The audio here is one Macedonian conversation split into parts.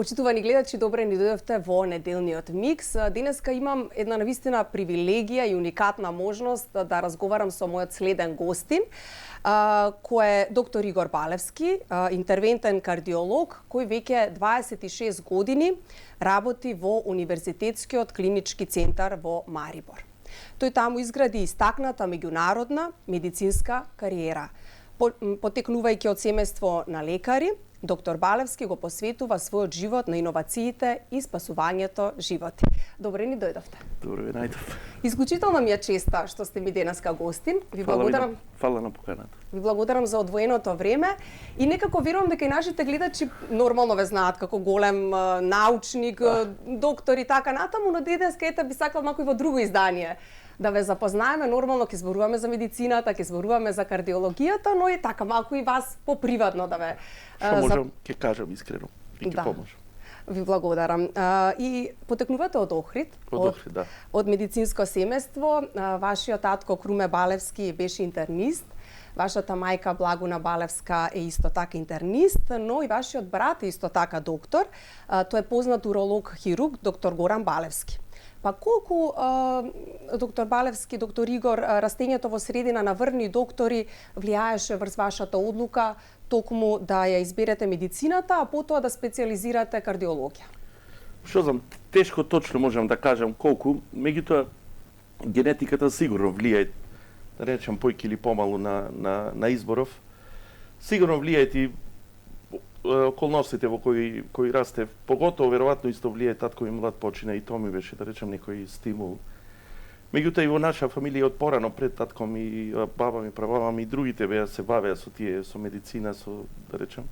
Почитувани гледачи, добре ни дојдовте во неделниот микс. Денеска имам една навистина привилегија и уникатна можност да разговарам со мојот следен гостин, кој е доктор Игор Балевски, интервентен кардиолог, кој веќе 26 години работи во Универзитетскиот клинички центар во Марибор. Тој таму изгради истакната меѓународна медицинска кариера. Потекнувајќи од семејство на лекари, доктор Балевски го посветува својот живот на иновациите и спасувањето животи. Добре ни дојдовте. Добре ви најдов. Исклучително ми е честа што сте ми денеска гостин. Ви благодарам. Фала на поканата. Ви благодарам за одвоеното време и некако верувам дека и нашите гледачи нормално ве знаат како голем научник, доктор и така натаму, но денеска ете би сакал малку и во друго издание да ве запознаеме. Нормално ќе зборуваме за медицината, ќе зборуваме за кардиологијата, но и така малку и вас поприватно да ве Што можам, ќе кажам искрено и ќе поможам. Ви благодарам. И потекнувате од Охрид, од медицинско семејство. Вашиот татко Круме Балевски беше интернист, вашата мајка Благуна Балевска е исто така интернист, но и вашиот брат е исто така доктор. Тој е познат уролог хирург, доктор Горан Балевски. Па колку, доктор Балевски, доктор Игор, растењето во средина на врни доктори влијаеше врз вашата одлука токму да ја изберете медицината, а потоа да специализирате кардиологија? Што знам, тешко точно можам да кажам колку, меѓутоа генетиката сигурно влијае, да речем појќе или помалу на изборов. Сигурно влијаат и околностите во кои расте, поготово веројатно исто влијае татко ми млад почина и тоа ми беше, да речем, некој стимул. Меѓутоа и во наша фамилија од порано пред татко ми, баба ми, прабаба ми и другите се бавеа со тие, со медицина, со, да речем.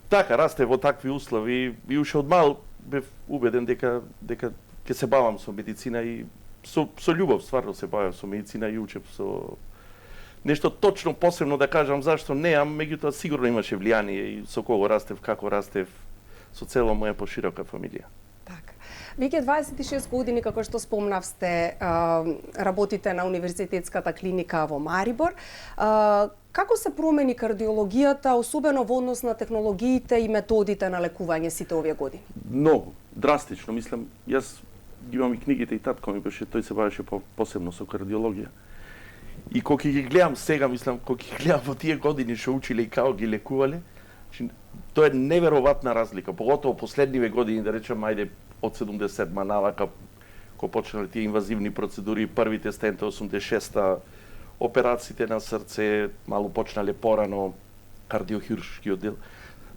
Така, расте во такви услови и уште од мал бев убеден дека ќе се бавам со медицина и со љубов стварно се бавам со медицина и учев со нешто точно посебно да кажам зашто неам, меѓутоа сигурно имаше влијание и со кого растев, како растев, со цела моја поширока фамилија. Така. Веќе 26 години, како што спомнав, сте работите на Универзитетската клиника во Марибор. Како се промени кардиологијата, особено во однос на технологиите и методите на лекување сите овие години? Многу, драстично, мислам, јас имам и книгите и татко ми беше, тој се бавеше посебно со кардиологија. И кога ги гледам сега, мислам, кога ги гледам во тие години што училе и како ги лекувале, тоа е неверојатна разлика, поготово последниве години, да речем, ајде од 77-ма навака, кога почнале тие инвазивни процедури, првите стенте 86-та, операциите на срце, малку почнале порано, кардиохируршки оддел.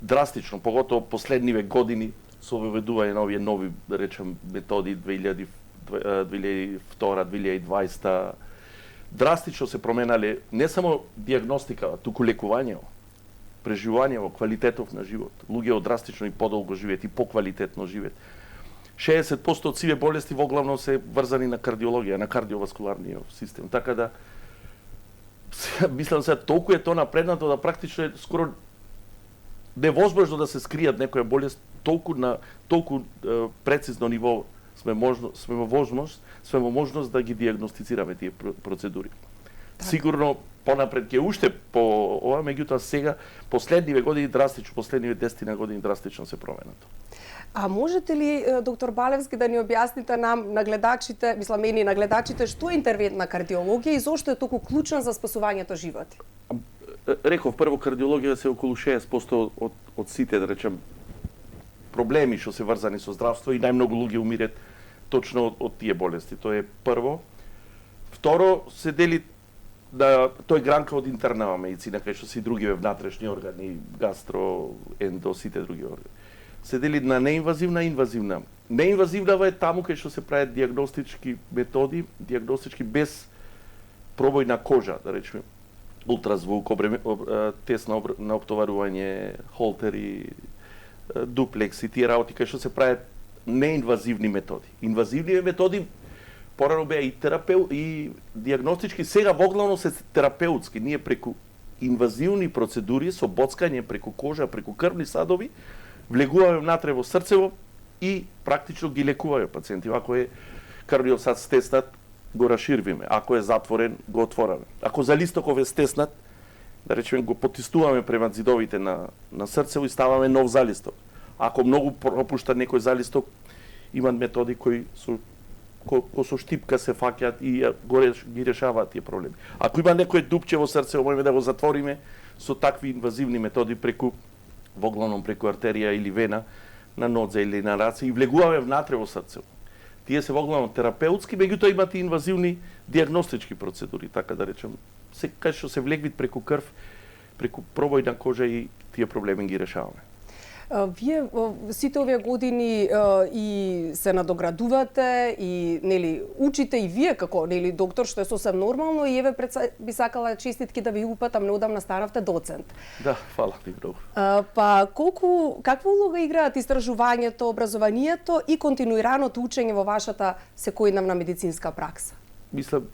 Драстично, поготово последниве години со воведување на овие нови, да речем, методи 2002-2020, драстично се променале не само диагностика, туку лекувањето, преживувањето, квалитетов на живот. Луѓето драстично и подолго живеат и поквалитетно живеат. 60% од сиве болести во главно се врзани на кардиологија, на кардиоваскуларниот систем. Така да мислам се толку е тоа напреднато да практично е скоро невозможно да се скријат некоја болест, толку прецизно ниво сме во можност да ги диагностицираме тие процедури. Так. Сигурно понапред ќе уште по ова, меѓутоа сега последниве години драстично, последниве 10 години драстично се променато. А можете ли, доктор Балевски, да ни објасните нам, на гледачите, мислам мени на гледачите, што е интервентна кардиологија и зошто е толку клучна за спасувањето животи? Реков, прво, кардиологија се околу 60% од сите, да речем, проблеми што се врзани со здравство и најмногу луѓе умират точно од тие болести. Тоа е прво. Второ, се дели тој гранка од интернава медицина, кај што се и други внатрешни органи, гастро, ендо, сите други органи. Се дели на неинвазивна и инвазивна. Неинвазивнава е таму кај што се прават диагностички методи, диагностички без пробој на кожа, да речеме, ултразвук, тест на оптоварување, холтери, дуплекс и тие работи кај што се прават неинвазивни методи. Инвазивни методи порано беа и и диагностички, сега воглавно се терапеутски. Ние преку инвазивни процедури со боцкање преку кожа, преку крвни садови, влегуваме внатре во срцево и практично ги лекуваме пациенти. Ако е кардиосат стеснат, го расширвиме. Ако е затворен, го отвораме. Ако за листоков е стеснат, да речеме, го потистуваме према зидовите на срцево и ставаме нов залисток. Ако многу пропушта некој залисток, имат методи кои со штипка се фаќаат и ги решаваат тие проблеми. Ако има некој дупче во срце, можеме да го затвориме со такви инвазивни методи воглавном преку артерија или вена, на нозе или на раце и влегуваме внатре во срцето. Тие се воглавно терапеутски, меѓутоа имат и инвазивни диагностички процедури, така да речем. Кај што се влегвит преку крв, преку пробојна кожа и тие проблеми ги решаваме. Вие сите овие години и се надоградувате и нели учите и вие како нели доктор, што е сосем нормално, и еве би сакала честитки да ви упатам, неодамна станавте доцент. Да, фала ти многу. Па каква улога играат истражувањето, образованието и континуираното учење во вашата секојдневна медицинска пракса? Мислам,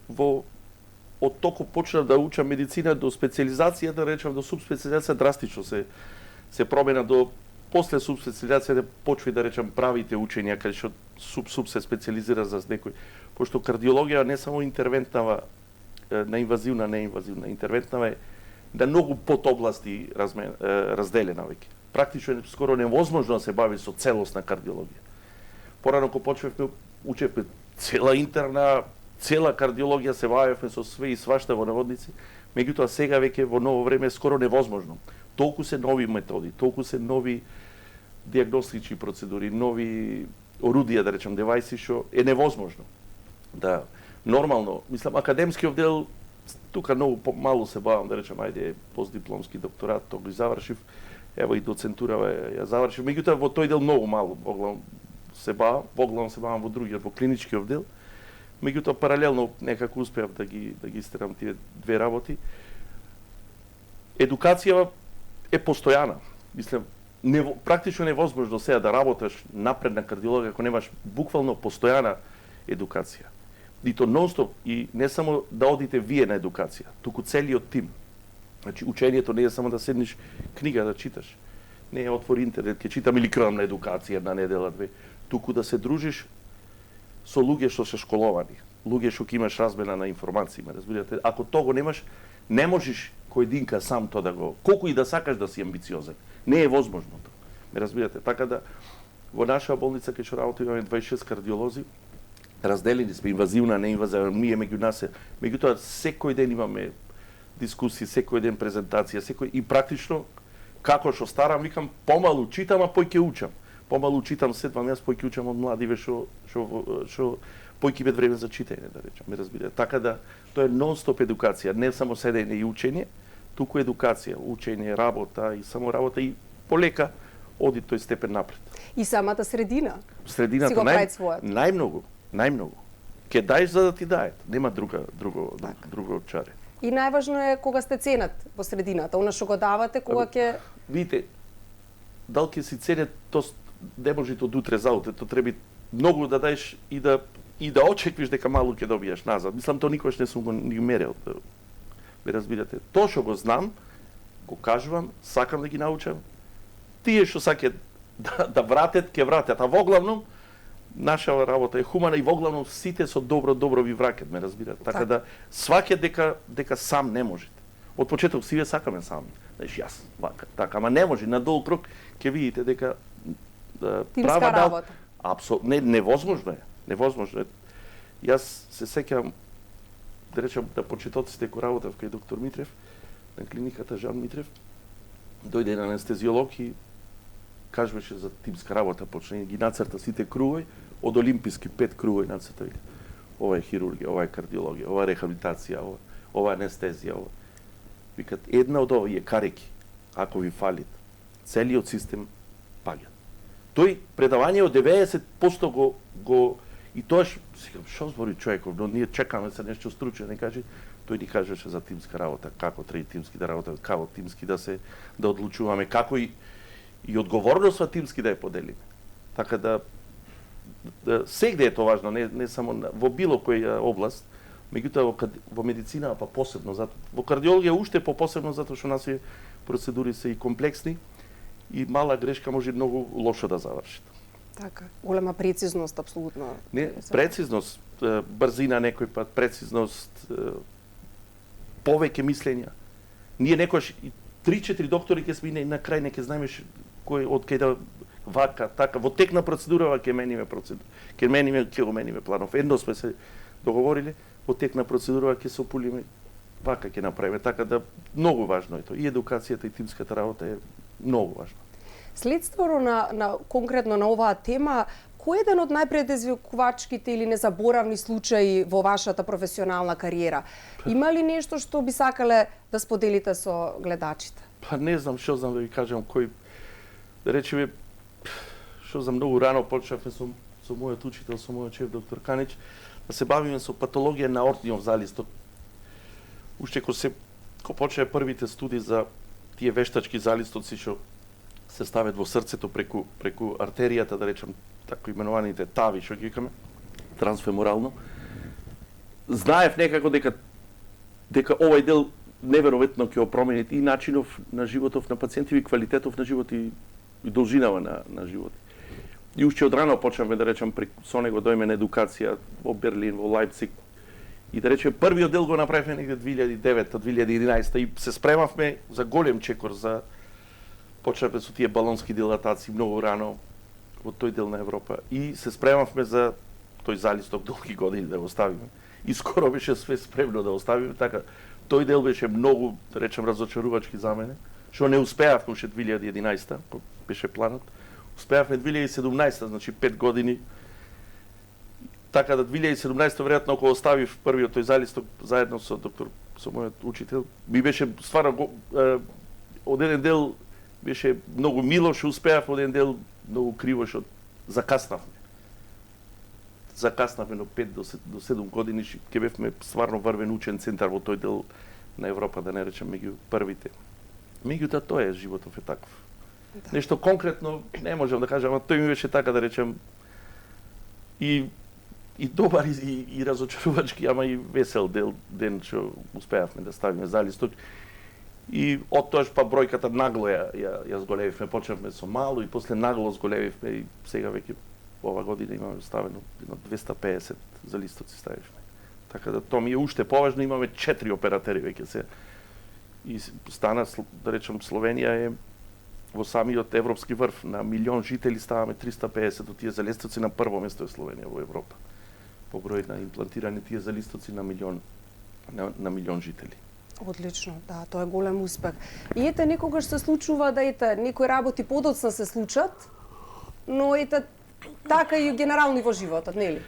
од току почнав да учам медицина до специализација, да речам до субспециализација, драстично се промена до после субспециализација почви да речам правите учења кај што суб се специализира за некој, пошто кардиологија не само интервентнава на инвазивна, неинвазивна, интервентнава е на многу подобласти разделена веќе. Практично е скоро невозможно да се бави со целосна кардиологија. Порано кога почневме учевме цела интерна, цела кардиологија, се бавевме со све и свашта во наводници, меѓутоа сега веќе во ново време е скоро невозможно. Толку се нови методи, толку се нови диагностички процедури, нови орудија, да речем, девајси, што е невозможно. Да, нормално, мислам, академскиот дел, тука многу мало се бавам, да речем, ајде, постдипломски докторат, тоа го завршив, ево и доцентурава ја завршив, меѓутоа во тој дел многу мало, воглавно се бавам во другиот, во клиничкиот дел, меѓутоа паралелно некако успеав да ги стерам тие две работи. Едукација е постојана. Мислам, практично невозможно сега да работиш напредна кардиологија ако немаш буквално постојана едукација. И то нонстоп, и не само да одите вие на едукација, туку целиот тим. Значи, учењето не е само да седнеш книга да читаш. Не е отвори интернет, ќе читам или крам на едукација една недела, две. Туку да се дружиш со луѓе што се школовани, луѓе што ќе имаш размена на информации, ме разбирате. Ако того немаш, не можеш којдинка сам тоа да го, колку и да сакаш да си амбициозен, не е возможно тоа. Ме разбирате, така да во наша болница кај што работи имаме 26 кардиолози, разделени сме инвазивна, неинвазивна, ние меѓу нас се, меѓутоа секој ден имаме дискусии, секој ден презентација, и практично како што старам викам помалу читам, а пој ќе учам. Помалу читам, сетвам јас, пој ќе учам од младиве што пој ќе бед време за читање, да речам, ме разбирате. Така да тоа е нон-стоп едукација, не само седење и учење, туку едукација, учење, работа и само работа и полека оди тој степен напред. И самата средина. Средината си го прави својот. Најмногу. Ке даеш за да ти дајат, нема друго чаре. И најважно е кога сте ценат во средината, она што го давате кога ќе... Видите, дал ќе си ценет, то не може од утре за утре, то треба многу да даеш и да очеквиш дека малку ќе добиеш назад. Мислам, тоа никош не сум го ни мерил. Ме разбирате. Тоа што го знам, го кажувам, сакам да ги научам. Тие што сакат да вратат, ќе вратат. А воглавном, наша работа е хумана и воглавном сите со добро ви враќат, ме разбирате. Така да сваќат дека сам не можете. Од почеток сиве сакаме сами. Знаеш, јас, вака, така, ама не може. На долг рок ќе видите дека тимска работа. Апсолутно, невозможно е. Невозможно е. Јас се сеќавам, да речем, да почетоците кој работев кај доктор Митрев, на клиниката Жан Митрев, дојде на анестезиолог и кажуваше за тимска работа, почне ги нацрта сите кругови, од олимписки 5 кругови нацрта. Ова е хирургија, ова е кардиологија, ова е рехабилитација, ова е анестезија, ова. Викат, една од овие карики, ако ви фалит, целиот систем паѓа. Тој предавање од 90% го и тоаш, што збори човеков, но ние чекаме се нешто стручен, не каже, тој ни кажеше за тимска работа, како треба тимски да работат, како тимски да одлучуваме, како и одговорноста тимски да ја поделиме. Така да сегде е тоа важно, не само во било која област, меѓутоа во медицина па посебно, во кардиологија уште посебно затоа што нашите процедури се и комплексни и мала грешка може многу лошо да заврши. Така, голема прецизност апсолутно. Не, прецизност, брзина некој пат, прецизност, повеќе мислења. Ние некојаш 3-4 доктори ќе сме и на крај не ќе знаеме кој од кај да вака, така, во тек на процедура ќе мениме ќе го мениме планов. Едно сме се договориле, во тек на процедура ќе се опулиме, вака ќе направиме, така да многу важно е тоа. И едукацијата и тимската работа е многу важна. Следствено на конкретно на оваа тема, кој е еден од најпредизвикувачките или незаборавни случаи во вашата професионална кариера? Има ли нешто што би сакале да споделите со гледачите? Па не знам што знам да ви кажам кој, да речеме, што за многу рано почнавме со мојот учител, со мојот шеф доктор Канич, да се бавиме со патологија на аортниот залисток. Уште ко почнаа првите студии за тие вештачки залистоци што се стават во срцето преку артеријата, да речем, така именуваните тави, што ги викаме, трансфеморално, знаев некако дека овој дел неверојатно ќе опромени и начинов на животов на пациентите, и квалитетов на живот и должинава на живот. И уште од рано почнавме, да речем, со него дојме на едукација во Берлин, во Лајпциг. И да речем, првиот дел го направивме негде 2009-2011 и се спремавме за голем чекор, почнавме со тие балонски дилатации многу рано во тој дел на Европа и се спремавме за тој залисток долги години да го оставиме. И скоро беше све спремно да оставиме, така тој дел беше многу, да речем, разочарувачки за мене, што не успеавме уште 2011, беше планот. Успеавме 2017, значи 5 години. Така да 2017 веројатно ако оставив првиот тој залисток заедно со мојот учител, би беше стварно од еден дел беше многу мило што успеав, од еден дел многу криво што закаснавме. Закаснавме на 5 до 7 години, ќе бевме стварно врвен учен центар во тој дел на Европа, да не речем меѓу првите. Меѓутоа тоа е, животов е таков. Да. Нешто конкретно не можам да кажам, а тој ми беше така, да речем, и добар и разочарувачки, ама и весел ден што успеавме да ставиме залисток. И од тоаш па бројката нагло ја зголевивме, почнавме со мало и после нагло зголевивме и сега веќе ова година имаме ставено 250 залистоци ставивме. Така да тоа ми е уште поважно, имаме 4 оператери веќе се. И стана, да речем, Словенија е во самиот европски врв, на милион жители ставаме 350 од тие залистоци, на прво место е Словенија во Европа. По број на имплантирани тие залистоци на милион жители. Одлично, да, тоа е голем успех. И ете, некогаш се случува да некои работи подоцна се случат, но така и генерално и во животот, нели?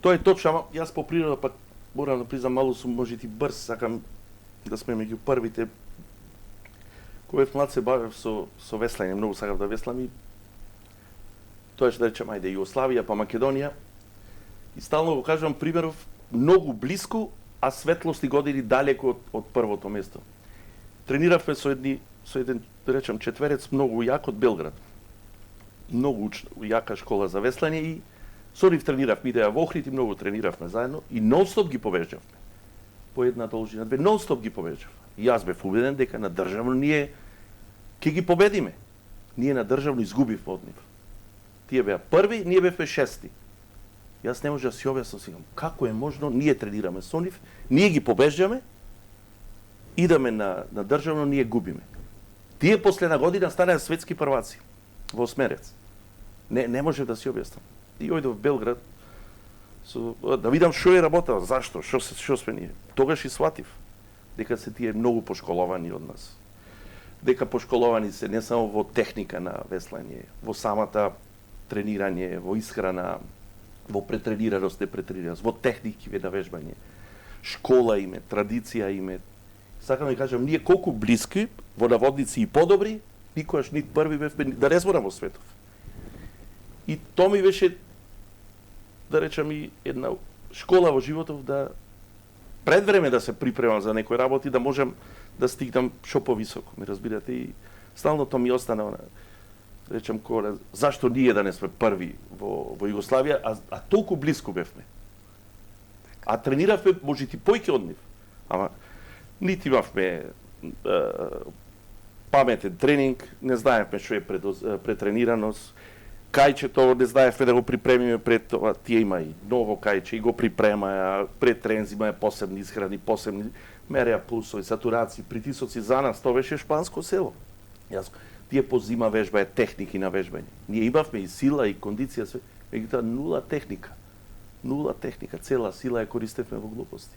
Тоа е точно, ама јас по природа пак морам да признам, малку сум можети брз, сакам да сме меѓу првите. Кога бев млад се бавев со веслање, многу сакав да веслам и тоа што да речем, ајде, Југославија па Македонија. И стално го кажувам примеров, многу блиску, а светлости години далеку од првото место. Трениравме со еден, да речем, четверец многу јак од Белград. Многу јака школа за веслање и со нив трениравме, идеја во Охрид и многу трениравме заедно и нон-стоп ги побеждавме. По една должина, две, нон-стоп ги побеждавме. И јас бев убеден дека на државно ние ќе ги победиме. Ние на државно изгубивме од нив. Тие беа први, ние бевме шести. Јас не може да си објаснам сега како е можно, ние тренираме со нив, ние ги побеждаме, идеме на државно, ние губиме. Тие последна година станаа светски прваци во осмерец. Не може да си објаснам. И ојдов в Белград да видам што е работа, зашто, што сме ние. Тогаш и сватив дека се тие многу пошколовани од нас. Дека пошколовани се не само во техника на веслање, во самата тренирање, во исхрана, во претренираност, непретренираност, во техники на вежбање. Школа име, традиција име. Сакам да кажам, ние колку блиски, во наводници и подобри, никогаш нит први бевме да не зборам во светов. И тоа ми беше, да речам, и една школа во животов да пред време да се припремам за некои работи, да можам да стигнам што повисоко, ми разбирате, и стално тоа ми остана, да речем, зашто ние да не сме први во Југославија, а толку близко бевме. А трениравме можети појќе од нив. Ама нити имавме паметен тренинг, не знаевме што е претренираност, кајчето не знаевме да го припремиме пред това, тие има и ново кајче и го припремаја, пред тренинг имаја посебни исхрани, посебни мереа пулсови, сатурации, притисоци, за нас тоа беше шпанско село. Јас тие по зима вежба е техники на вежбање. Ние имавме и сила и кондиција, све, меѓутоа нула техника. Нула техника, цела сила ја користевме во глупости.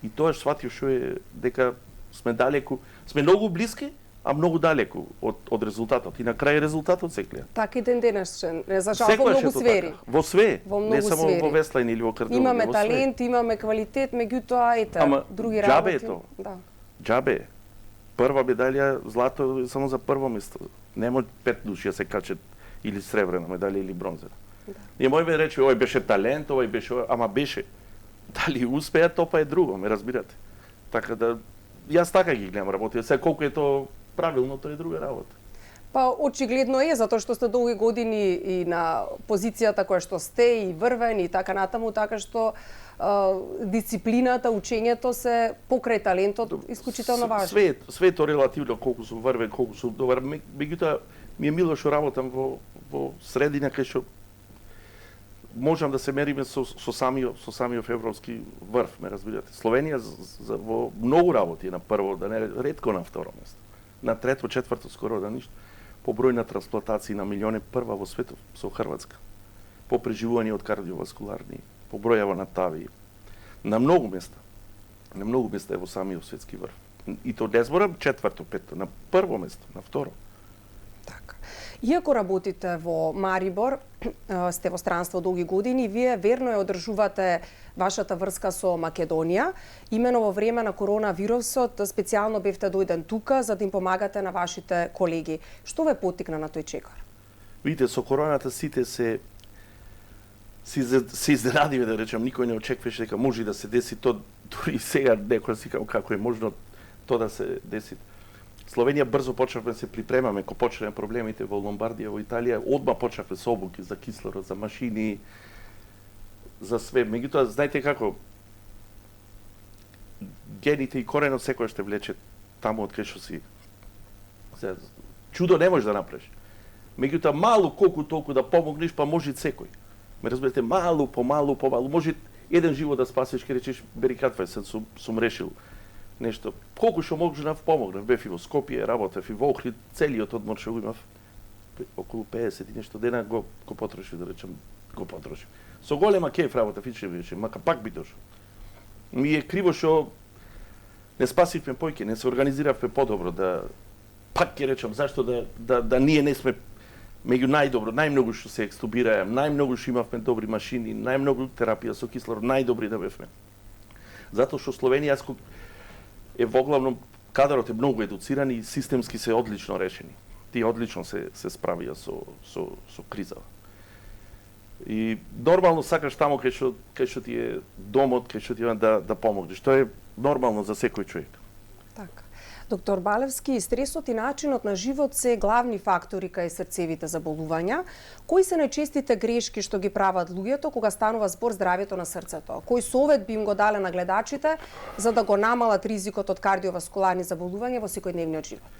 И тоа сватив што е дека сме далеку, сме многу блиски, а многу далеку од резултатот. И на крај резултатот се гледа. Така и ден денешен, за жал во многу сфери. Така. Во све, не само сфери. во веслање или во кардиологија. Имаме талент, имаме квалитет, меѓутоа ете, други работи. Џабе е тоа. Да. Џабе. Прва медалја злато само за прво место. Нема 5 души да се качат или сребрена медалја или бронзена. Да. Ние можеме да речеме, овој беше талент, овој беше, ама беше. Дали успеа, тоа па е друго, ме разбирате. Така да, јас така ги гледам работи. Сега колку е тоа правилно, тоа е друга работа. Па очигледно е, затоа што сте долги години и на позицијата која што сте, и врвен, и така натаму, така што дисциплината, учењето се покрај талентот исклучително важно. Све тоа релативно, колку сум врвен, колку сум добар. Меѓутоа, ми е мило што работам во средина кај што можам да се мериме со самиот европски врв, ме разбирате. Словенија во многу работи на прво, да не ретко на второ место. На трето, четврто, скоро да ништо. По број на трансплантации на милиони, прва во светот со Хрватска. По преживување од кардиоваскуларни, по бројава на тави. На многу места е во самиот светски врв. И то не зборам четврто, пето, на прво место, на второ. Така. Иако работите во Марибор, сте во странство долги години, вие верно ја одржувате вашата врска со Македонија. Имено во време на коронавирусот, специјално бевте дојден тука за да им помагате на вашите колеги. Што ве поттикна на тој чекор? Видите, со короната сите се изненадиве, да речем, никој не очекуваше дека може да се деси тоа, дури сега некој си како е можно тоа да се деси. Словенија брзо почнавме да се припремаме, кога почнале проблемите во Ломбардија, во Италија, одма почнавме со обуки за кислород, за машини, за све. Меѓутоа, знаете како, гените и коренот секој ще влече таму од кај што си. Чудо не можеш да направиш. Меѓутоа, малу колку толку да помогнеш, па може секој. Ме разберете, малу по малу. Може еден живот да спасиш, ке речеш, бери катва, сум решил нешто. Колку што можнав, помогнав. Бев и во Скопје, работев и во Охрид, целиот одмор што го имав, околу 50 и нешто дена го потрошив, да речем, Со голема кеф работев, мака пак би дошол. Ми е криво што не спасивме појке, не се организиравме подобро, да пак ќе речем, зашто да ние не сме меѓу најдобро, најмногу што се екстубираа, најмногу што имавме добри машини, најмногу терапија со кислород, најдобри да бевме. Затоа што Словенија е воглавно кадрот е многу едуциран и системски се одлично решени. Тие одлично се справија со криза. И нормално сакаш таму кај што ти е домот, кај што ти е да помогнеш. Тоа е нормално за секој човек. Така. Доктор Балевски, стресот и начинот на живот се главни фактори кај срцевите заболувања. Кои се најчестите грешки што ги прават луѓето кога станува збор здравјето на срцето? Кој совет би им го дале на гледачите за да го намалат ризикот од кардиоваскуларни заболувања во секојдневниот живот?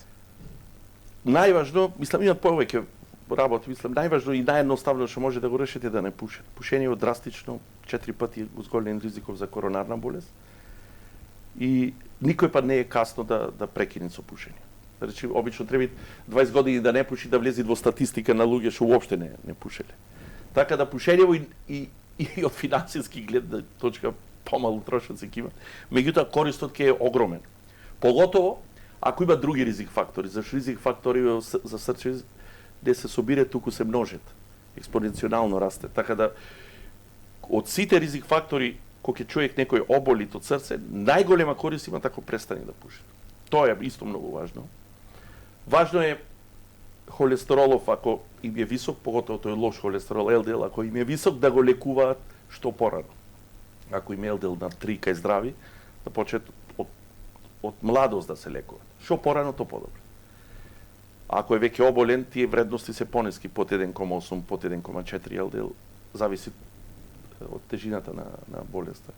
Најважно, има повеќе работи, најважно и наједноставно што може да го решите да не пушите. Пушење е драстично 4 пати зголем ризиков за коронарна болест. И никој пат не е касно да прекине со пушење. Речи, обично треба 20 години да не пуши, да влези во статистика на луѓе што уопште не пушеле. Така да пушењево и од финансиски гледна точка помалу трошоци ќе има. Меѓутоа користот ќе е огромен. Поготово ако има други ризик фактори, зашто ризик фактори за срце не се собира, туку се множат. Експоненционално расте. Така да од сите ризик фактори кога човек некој оболи од срце, најголема корист има тако престане да пуши. Тоа е исто многу важно. Важно е холестеролов, ако им е висок, поготово тој лош холестерол, ЛДЛ, ако им е висок, да го лекуваат што порано. Ако им е ЛДЛ на 3 кај здрави, да почнат од младост да се лекуваат. Што порано, то подобро. Ако е веќе оболен, тие вредности се понески, под 1,8, под 1,4 ЛДЛ, зависи од тежината на болеста.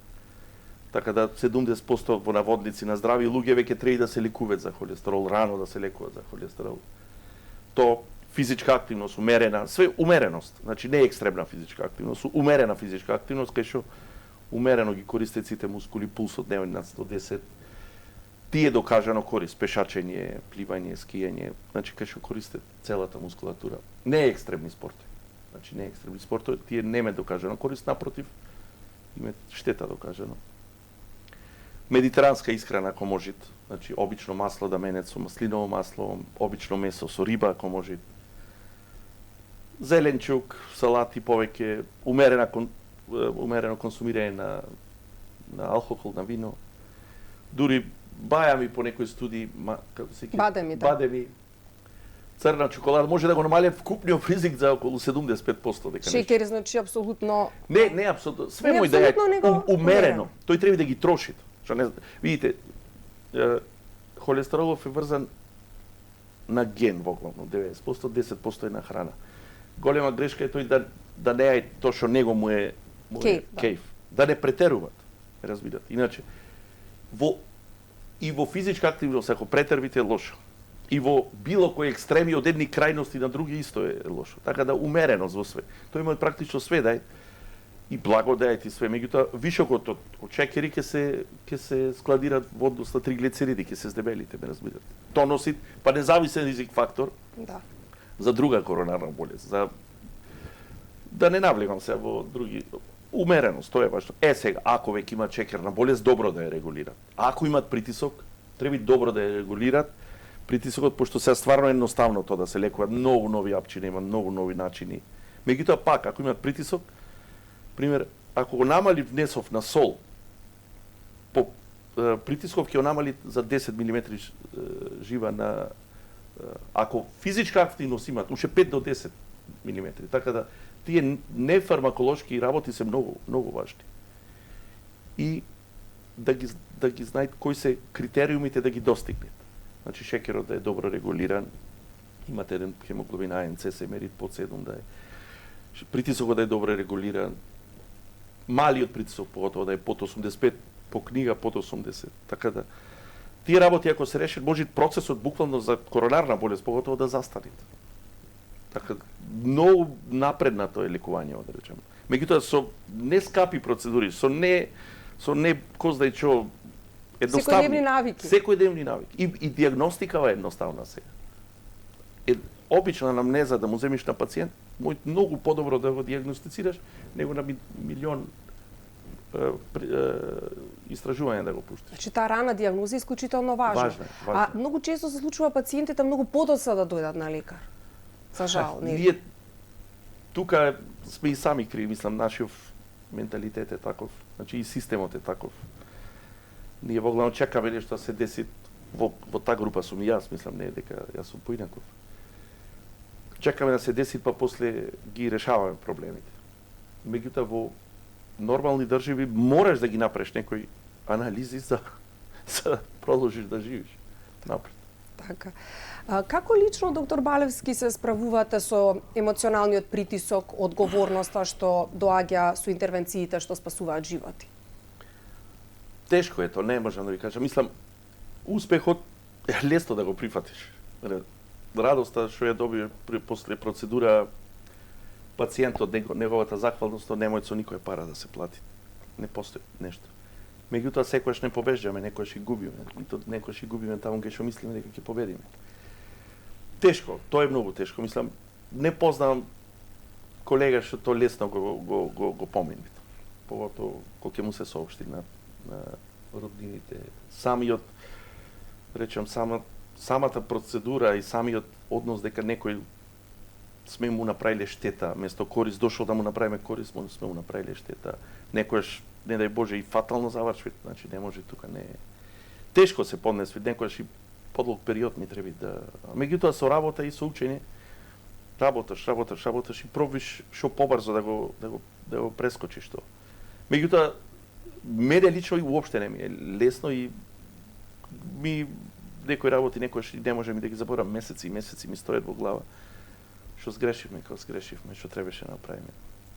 Така да 70% во наводници на здрави луѓе веќе треба да се лекуваат за холестерол, рано да се лекуваат за холестерол. То физичка активност, умерена, све умереност, значи не екстремна физичка активност, умерена физичка активност, кај што умерено ги користат сите мускули, пулсот не е над 110. тие докажано корист, пешачење, пливање, скијање, значи кај што користат целата мускулатура. Не е екстремни спорт. Значи не е екстремни спорт, тие нема докажано корист, напротив, име штета докажано. Медитеранска исхрана ако може, значи обично масло да менет со маслиново масло, обично месо со риба ако може. Зеленчук, салати повеќе, умерено консумирање на алкохол, на вино. Дури бајами по некои студии, бадеми, да. Бадеми, црна чоколада може да го намале вкупниот ризик за околу 75% дека шеќер, значи апсолутно не апсолутно, све мој да е умерено. Тој треба да ги троши. Што не видите, холестеролов е врзан на ген воглавно, 90%, 10% е на храна. Голема грешка е тој да не е тоа што него му е кејф, да не претеруваат, разбирате. Иначе и во физичка активност ако претервите е лошо. И во било кој екстреми од едни крајности на други исто е лошо. Така да умереност во све. Тој има практично све дај и благодајат и све. Меѓутоа вишокот од шеќери ќе се складираат во однос на триглицериди, ќе се здебелите, ме разбирате. Тоа носи па независен ризик фактор. Да. За друга коронарна болест, за да не навлегам се во други умереност, тоа е важно. Сега, ако веќе имаат шеќерна болест, добро да ја регулираат. Ако имаат притисок, треба добро да ја регулираат. Притисокот, пошто се стварно едноставно тоа да се лекуваат, многу нови апчини, има многу нови начини. Меѓутоа пак, ако имаат притисок, пример, ако го намали внесов на сол, по притисков ќе го намали за 10 мм жива на ако физичка активност имаат, уште 5 до 10 мм. Така да тие нефармаколошки работи се многу важни. И да ги знаат кои се критериумите да ги достигнат. Значи шеќерот да е добро регулиран, имате еден хемоглобин АНЦ се мери под 7 да е. Притисокот да е добро регулиран. Малиот притисок поготово да е под 85, по книга под 80. Така да тие работи ако се решат, може процесот буквално за коронарна болест поготово да застане. Така многу напреднато е лекување, да речеме. Меѓутоа со не скапи процедури, со не кој знае што едноставно. Секојдневни навики. Секојдневни навики. И диагностикава е едноставна сега. Обична анамнеза да му земиш на пациент, мој многу подобро да го диагностицираш, него на милион истражување да го пуштиш. Значи таа рана диагноза е исклучително важна. А многу често се случува пациентите многу подоцна да дојдат на лекар. За жал, нели? Ние тука сме и сами криви, мислам, нашиот менталитет е таков, значи и системот е таков. Ние воглавно чекаме нешто да се деси во таа група сум и јас, мислам, не е дека јас сум поинаков. Чекаме да се деси, па после ги решаваме проблемите. Меѓутоа во нормални држави мораш да ги направиш некои анализи за продолжиш да живиш напред. Така. Како лично, доктор Балевски, се справувате со емоционалниот притисок, одговорноста што доаѓа со интервенциите што спасуваат животи? Тешко е тоа, не можам да ви кажам. Мислам, успехот е лесно да го прифатиш. Радоста што ја добие после процедура пациентот, неговата захвалност, немој со никоја пара да се плати. Не постои нешто. Меѓутоа секогаш не побеждаме, некогаш и губиме. Некогаш и губиме таму кај што мислиме дека ќе победиме. Тешко, тоа е многу тешко. Мислам, не познавам колега што тоа лесно го помини. Поготово кога ќе му се соопшти на роднините. Самиот, речем, самата процедура и самиот однос дека некој сме му направиле штета, место корист дошол да му направиме корист, сме му направиле штета. Некојаш, не дај Боже, и фатално заврши, значи не може тука, не е. Тешко се поднесви, некојаш и подлог период ми треба да... Меѓутоа со работа и со учење, работаш и пробиш што побрзо да го прескочиш тоа. Меѓутоа, мене лично и уопште не ми е лесно и ми некои работи некојаш не можем да ги заборавам, месеци и месеци ми стоят во глава. Што сгрешивме, што требаше да направиме.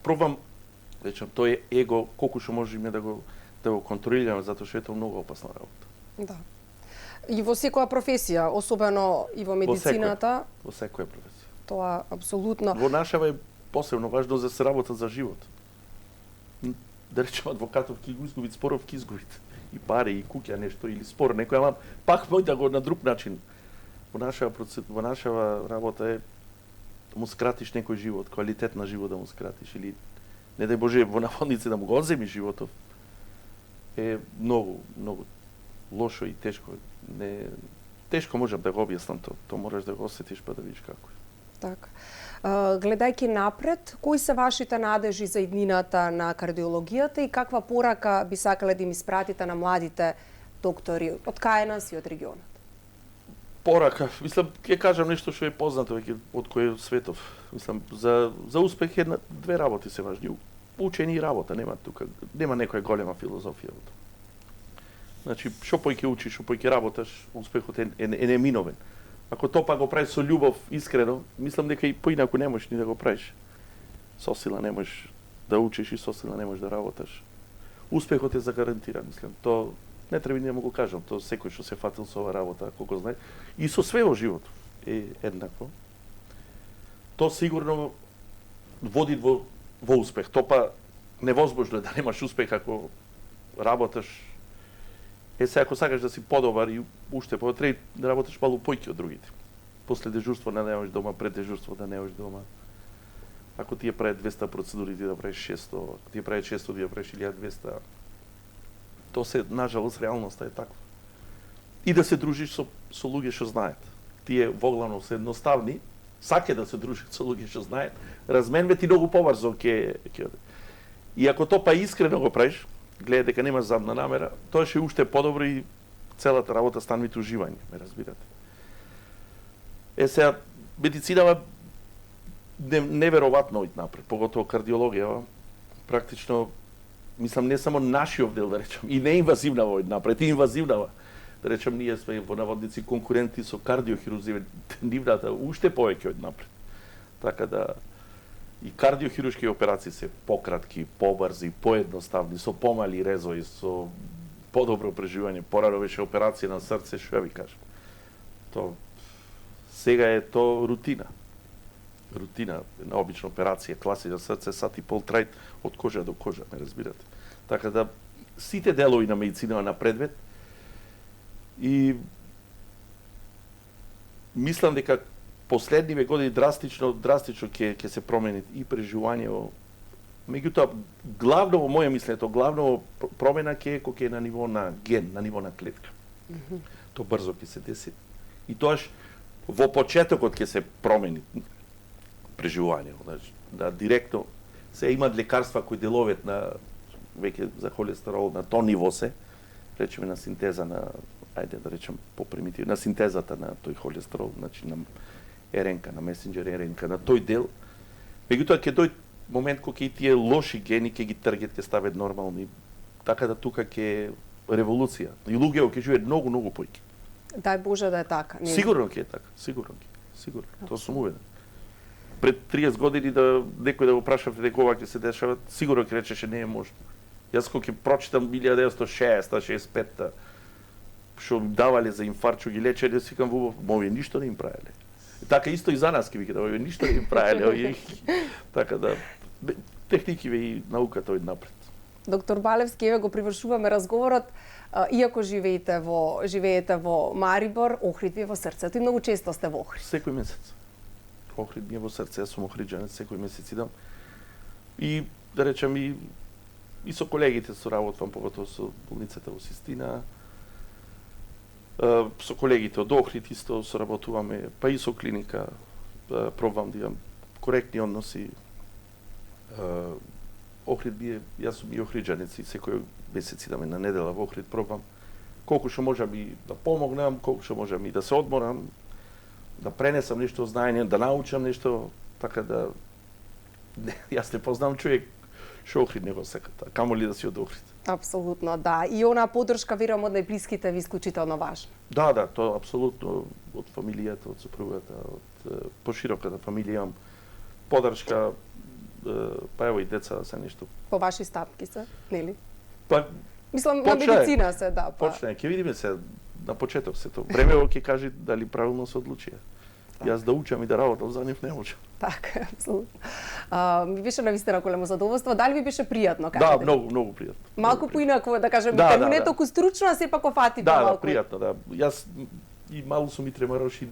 Пробам, речем, тоа е его, колку што можеме да го контролираме, затоа што е тоа многу опасна работа. Да. И во секоја професија, особено и во медицината. Во секоја професија. Тоа апсолутно. Во нашава е посебно важно за се работа за живот. Да речем, адвокатов ќе го изгубит, споров ќе изгубит. и пари, и куќа нешто, или спор некој, ама пак мој да го на друг начин. Во нашава работа е да му скратиш некој живот, квалитет на живот да му скратиш, или не дај Боже во наводници да му го одземи животов, е многу лошо и тешко. Тешко можам да го објаснам тоа. Тоа мораш да го осетиш па да видиш како е. Така. Гледајќи напред, кои се вашите надежи за иднината на кардиологијата и каква порака би сакале да им испратите на младите доктори од КНС и од регионот? Порака, мислам, ќе кажам нешто што е познато веќе од кој светов. Мислам, за успех две работи се важни. Учење и работа, нема некоја голема филозофија во тоа. Значи, што поќе учиш, што поќе работаш, успехот е неминовен. Ако тоа па го правиш со љубов, искрено, мислам дека и поинаку не можеш ни да го правиш. Со сила не можеш да учиш и со сила не можеш да работаш. Успехот е загарантиран, мислам. Тоа не треба ни да му го кажам, тоа секој што се фатил со оваа работа, ако го знае, и со све во живот е еднакво. Тоа сигурно води во успех. Тоа па невозможно е да немаш успех ако работаш. Се ако сакаш да си подобар и уште треба да работиш малку поиќе од другите. После дежурство да не одиш дома, пред дежурство да не одиш дома. Ако ти ја прави 200 процедури, ти да правиш 600, ако ти ја прави 600, ти да правиш 1200. Тоа се, нажалост, реалноста е таква. И да се дружиш со луѓе што знаат. Тие воглавно се едноставни, саке да се дружат со луѓе што знаат, разменве ти многу побрзо ќе. И ако тоа па искрено го правиш, гледа дека немаш задна намера, тоа ќе уште подобро и целата работа стане вид уживање, ме разбирате. Сега, медицинава неверојатно од напред, поготово кардиологија, практично, мислам, не само нашиот дел, да речем, и неинвазивнава од напред, и инвазивнава. Да речем, ние сме во наводници конкуренти со кардиохирурзија, нивната уште повеќе од напред. Така да, и кардиохируршки операции се пократки, побрзи, поедноставни, со помали резови, со подобро преживување. Порано беше операција на срце, што ја ви кажам. Сега е то рутина. Рутина, една обична операција, класична срце, сат и пол трај од кожа до кожа, ме разбирате. Така да, сите делови на медицина напредвет и мислам дека последниве години драстично ќе се промени и преживување. Меѓутоа, главно во моје мислење, главно промена ќе е на ниво на ген, на ниво на клетка. Тоа брзо ќе се деси. И тоаш во почетокот ќе се промени преживување. Да директно се имаат лекарства кои деловат на веќе за холестерол на тоа ниво се, речеме на синтеза на, ајде да речем попримитивно, на синтезата на тој холестерол, значи на РНК, на месенџер РНК, на тој дел. Меѓутоа ќе дојде момент кога и тие лоши гени ќе ги тргат, ќе стават нормални. Така да тука ќе револуција. И луѓето ќе живеат многу поиќе. Дај Боже да е така. Сигурно ќе е така, сигурно. Тоа сум уведен. Пред 30 години да некој да го прашавте дека ова ќе се дешава, сигурно ќе речеше не е можно. Јас кога ќе прочитам 1960-65 што им давале за инфаркт, што ги лечеле, си викам во овие ништо не им правеле. Така исто и за нас ќе викам, овие ништо не им правеле. Така да техникиве и науката од напред. Доктор Балевски, еве го привршуваме разговорот. Иако живеете во Марибор, Охрид ви е во срцето и многу често сте во Охрид. Секој месец. Охрид ми е во срце, јас сум охриджанец, секој месец идам. И да речем и со колегите соработувам, поготово со болницата во Систина. Со колегите од Охрид исто соработуваме, па и со клиника. Пробвам да имам коректни односи. Охрид ми е, јас сум и охриджанец и секој месец идаме на недела во Охрид, пробвам колку што можам и да помогнам, колку што можам и да се одморам, да пренесам нешто знаење, да научам нешто, така да јас не познам човек што Охрид не го сака, камоли да си од Охрид. Апсолутно, да. И она поддршка, верувам, од најблиските ви исклучително важна. Да, тоа апсолутно од фамилијата, од сопругата, од пошироката фамилија имам поддршка, па ево и деца се нешто. По ваши стапки се, нели? Па, мислам, на медицина се, да. Почне, ќе видиме се на почеток се тоа. Времево ќе кажи дали правилно се одлучија. Јас да учам и да работам за нив не можам. Така, апсолутно. Ми беше навистина големо задоволство. Дали ви беше пријатно? Да, многу пријатно. Малку поинаку, да кажем, да, не толку стручно, а сепак офати малку. Да, пријатно, да. Јас и малку сум и тремараш и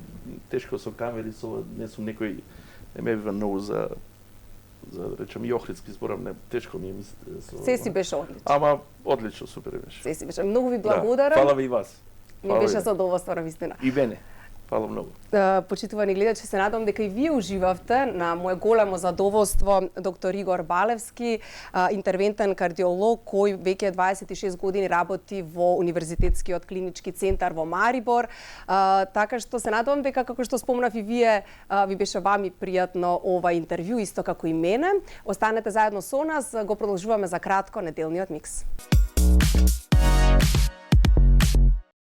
тешко со камери, не сум некој, не ме бива многу за речем и охридски зборам, не тешко ми е Се си беше одлично. Ама одлично, супер беше. Се си беше. Многу ви благодарам. Фала ви и вас. Ми беше задоволство навистина. И мене. Фала многу. Почитувани гледачи, се надам дека и вие уживавте. На мое големо задоволство доктор Игор Балевски, интервентен кардиолог кој веќе 26 години работи во Универзитетскиот клинички центар во Марибор. Така што се надам дека, како што спомнав и вие, ви беше вами пријатно ова интервју, исто како и мене. Останете заедно со нас, го продолжуваме за кратко неделниот микс.